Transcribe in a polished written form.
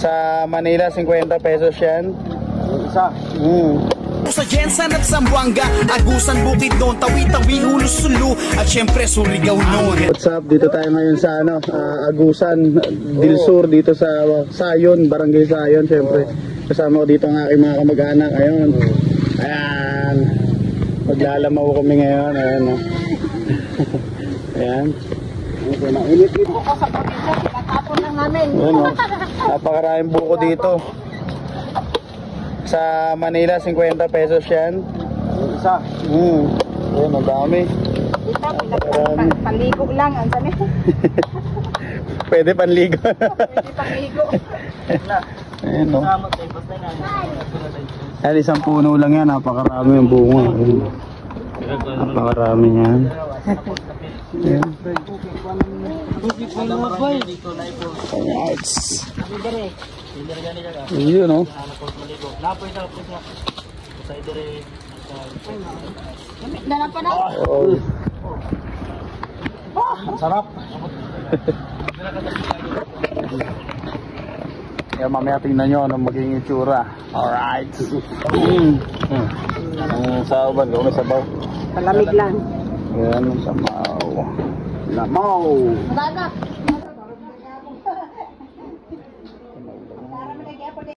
Sa Manila, 50 pesos yan. Isa. Sa Jensen at Zamboanga, Agusan, Bukidnon, Tawi-Tawi, Hulos-Sulu, at syempre Surigao noon. What's up? Dito tayo ngayon sa Agusan, Dilsur, dito sa Sayon, Barangay Sayon. Syempre, kasama ko dito ang aking mga kamag-anak. Ayun. Ayan. Maglalamaw kami ngayon. Ayan. Ayan. Init-init ko sa probinsya, tinatapon lang namin. Ayan, napakaraming buko dito. Sa Manila, 50 pesos yan. Isa. Ayan, ang dami. Dito, panligo lang. Ang dami. Pwede panligo. Pwede panligo. Ayan, no? Ayan, isang puno lang yan. Napakarami yung bunga. Napakarami yan. Ayan. Yun, no? Dala pa na. Sarap. Kaya mamaya tingnan nyo anong maging itsura. Alright. Ang sabaw, may sabaw. Palamig lang. Ayan, sabaw. Lamaw. Dagat.